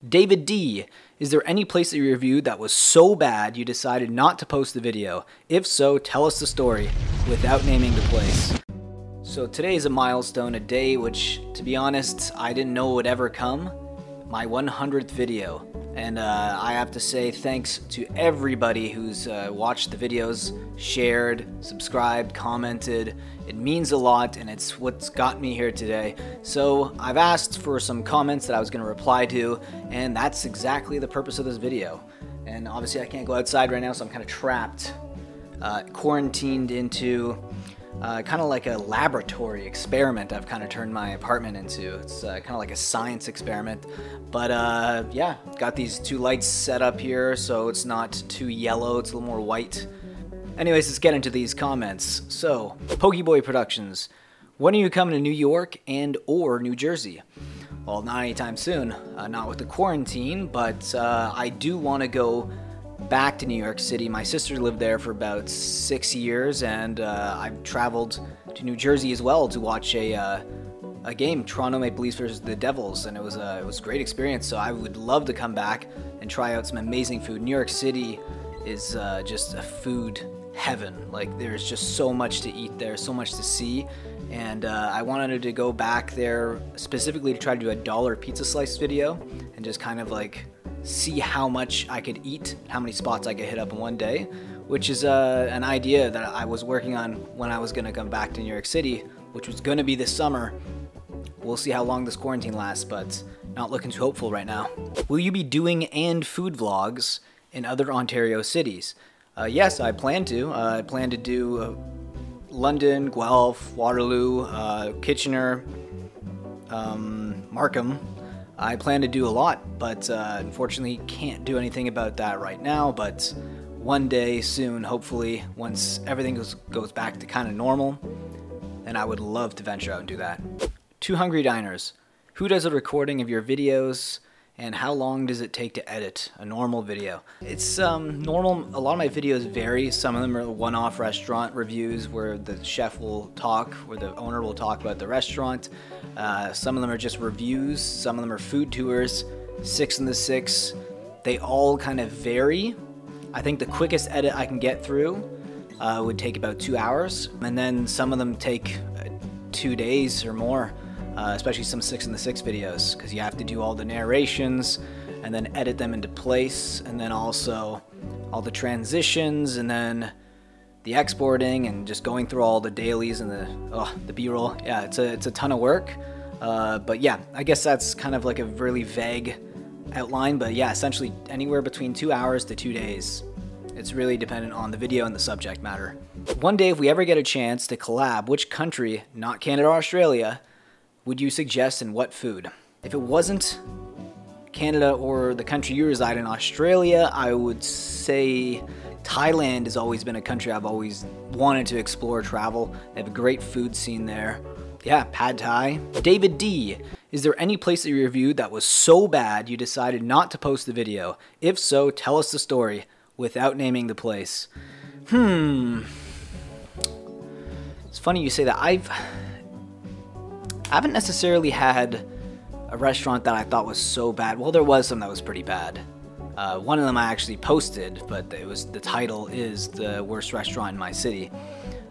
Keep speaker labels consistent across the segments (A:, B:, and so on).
A: David D, is there any place that you reviewed that was so bad you decided not to post the video? If so, tell us the story without naming the place. So today is a milestone, a day which, to be honest, I didn't know would ever come. My 100th video. And I have to say thanks to everybody who's watched the videos, shared, subscribed, commented. It means a lot, and it's what's got me here today. So I've asked for some comments that I was going to reply to, and that's exactly the purpose of this video. And obviously I can't go outside right now, so I'm kind of trapped, quarantined into kind of like a laboratory experiment I've kind of turned my apartment into. It's kind of like a science experiment. But yeah, got these two lights set up here so it's not too yellow, it's a little more white. Anyways, let's get into these comments. So, Pokeboy Productions, when are you coming to New York and or New Jersey? Well, not anytime soon, not with the quarantine, but I do want to go back to New York City. My sister lived there for about 6 years, and I've traveled to New Jersey as well to watch a game, Toronto Maple Leafs versus the Devils, and it was a great experience. So I would love to come back and try out some amazing food. New York City is just a food heaven. Like, there's just so much to eat there, so much to see, and I wanted to go back there specifically to try to do a dollar pizza slice video and just kind of like see how much I could eat, how many spots I could hit up in one day, which is an idea that I was working on when I was going to come back to New York City, which was going to be this summer. We'll see how long this quarantine lasts, but not looking too hopeful right now. Will you be doing and food vlogs in other Ontario cities? Yes, I plan to. I plan to do London, Guelph, Waterloo, Kitchener, Markham. I plan to do a lot, but unfortunately can't do anything about that right now. But one day soon, hopefully, once everything goes back to kind of normal, then I would love to venture out and do that. Two Hungry Diners, who does a recording of your videos, and how long does it take to edit a normal video? It's normal. A lot of my videos vary. Some of them are one-off restaurant reviews where the chef will talk, or the owner will talk about the restaurant. Some of them are just reviews. Some of them are food tours. 6 in the 6. They all kind of vary. I think the quickest edit I can get through would take about 2 hours, and then some of them take 2 days or more. Especially some 6 in the 6 videos, because you have to do all the narrations and then edit them into place, and then also all the transitions, and then the exporting, and just going through all the dailies and the B-roll. Yeah, it's a ton of work. But yeah, I guess that's kind of like a really vague outline, but yeah, essentially anywhere between 2 hours to 2 days. It's really dependent on the video and the subject matter. One day, if we ever get a chance to collab, which country, not Canada or Australia, would you suggest, and what food? If it wasn't Canada or the country you reside in, Australia, I would say Thailand has always been a country I've always wanted to explore, travel. They have a great food scene there. Yeah, Pad Thai. David D, is there any place that you reviewed that was so bad you decided not to post the video? If so, tell us the story without naming the place. It's funny you say that. I haven't necessarily had a restaurant that I thought was so bad. Well, there was some that was pretty bad. One of them I actually posted, but the title is the worst restaurant in my city.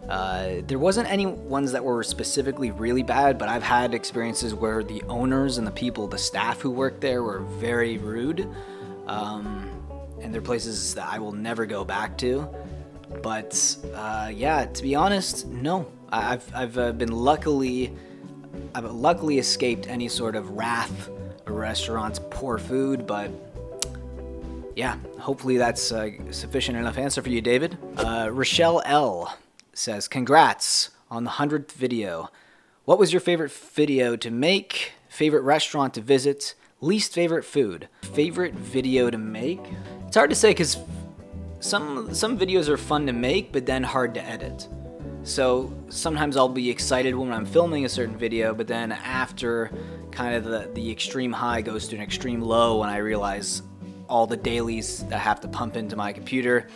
A: There wasn't any ones that were specifically really bad, but I've had experiences where the owners and the people, the staff who worked there, were very rude. And they're places that I will never go back to. But yeah, to be honest, no. I've luckily escaped any sort of wrath of restaurants' poor food, but yeah, hopefully that's a sufficient enough answer for you, David. Rochelle L says, congrats on the 100th video. What was your favorite video to make? Favorite restaurant to visit? Least favorite food? Favorite video to make? It's hard to say because some videos are fun to make, but then hard to edit. So sometimes I'll be excited when I'm filming a certain video, but then after kind of the extreme high goes to an extreme low when I realize all the dailies that I have to pump into my computer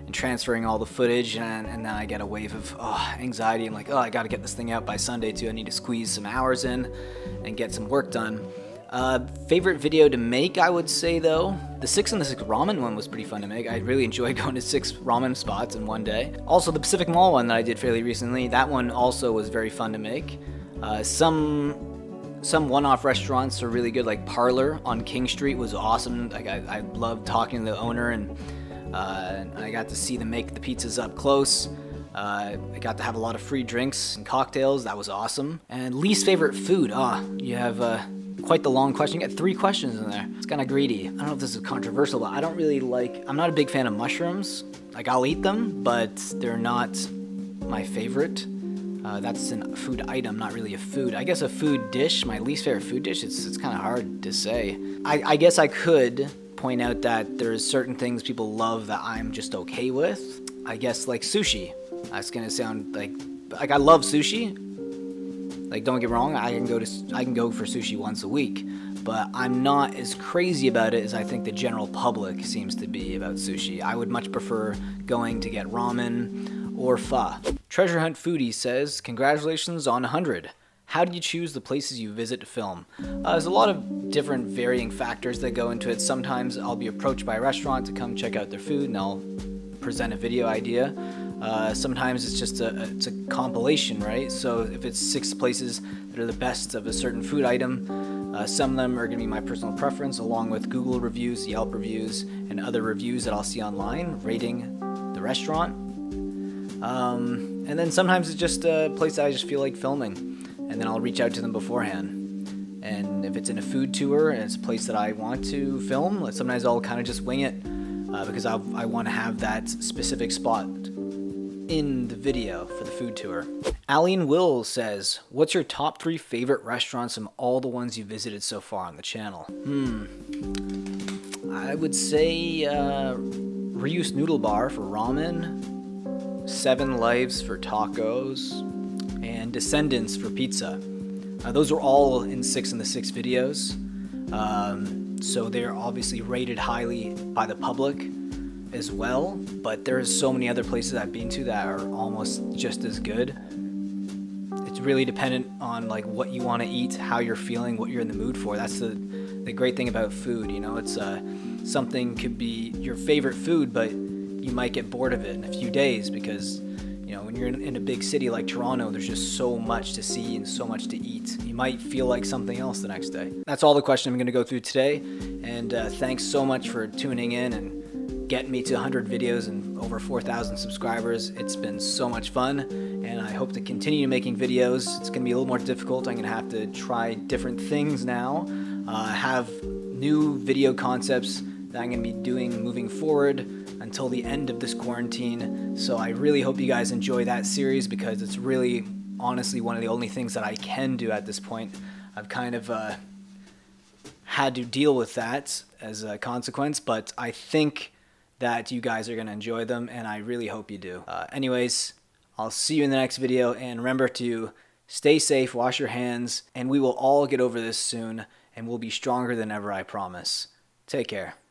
A: and transferring all the footage, and then I get a wave of anxiety. I'm like, I gotta get this thing out by Sunday too. I need to squeeze some hours in and get some work done. Favorite video to make, I would say, though, the 6 and the 6 ramen one was pretty fun to make. I really enjoyed going to 6 ramen spots in one day. Also, the Pacific Mall one that I did fairly recently, that one also was very fun to make. Some one-off restaurants are really good, like Parlor on King Street was awesome. Like I loved talking to the owner, and I got to see them make the pizzas up close. I got to have a lot of free drinks and cocktails. That was awesome. And least favorite food. You have quite the long question. You got 3 questions in there. It's kind of greedy. I don't know if this is controversial, but I don't really like, I'm not a big fan of mushrooms. Like, I'll eat them, but they're not my favorite. That's a food item, not really a food. I guess a food dish, my least favorite food dish, it's kind of hard to say. I guess I could point out that there's certain things people love that I'm just okay with. I guess like sushi. That's gonna sound like I love sushi. Like, don't get me wrong, I can go for sushi once a week, but I'm not as crazy about it as I think the general public seems to be about sushi. I would much prefer going to get ramen or pho. Treasure Hunt Foodie says, congratulations on 100. How do you choose the places you visit to film? There's a lot of different varying factors that go into it. Sometimes I'll be approached by a restaurant to come check out their food and I'll present a video idea. Sometimes it's just it's a compilation, right? So if it's 6 places that are the best of a certain food item, some of them are going to be my personal preference, along with Google reviews, Yelp reviews, and other reviews that I'll see online rating the restaurant. And then sometimes it's just a place that I just feel like filming, and then I'll reach out to them beforehand. And if it's in a food tour and it's a place that I want to film, sometimes I'll kind of just wing it because I want to have that specific spot in the video for the food tour. Aline Will says, what's your top 3 favorite restaurants from all the ones you visited so far on the channel? I would say Ryu's Noodle Bar for ramen, 7 Lives for tacos, and Descendants for pizza. Those are all in 6 and the 6 videos, so they're obviously rated highly by the public as well, but there's so many other places I've been to that are almost just as good. It's really dependent on like what you want to eat, how you're feeling, what you're in the mood for. That's the great thing about food, you know. It's something could be your favorite food, but you might get bored of it in a few days because, you know, when you're in a big city like Toronto, there's just so much to see and so much to eat. You might feel like something else the next day. That's all the questions I'm going to go through today, and thanks so much for tuning in and getting me to 100 videos and over 4,000 subscribers. It's been so much fun, and I hope to continue making videos. It's going to be a little more difficult. I'm going to have to try different things now. Have new video concepts that I'm going to be doing moving forward until the end of this quarantine. So I really hope you guys enjoy that series because it's really, honestly, one of the only things that I can do at this point. I've kind of had to deal with that as a consequence, but I think that you guys are going to enjoy them, and I really hope you do. Anyways, I'll see you in the next video, and remember to stay safe, wash your hands, and we will all get over this soon, and we'll be stronger than ever, I promise. Take care.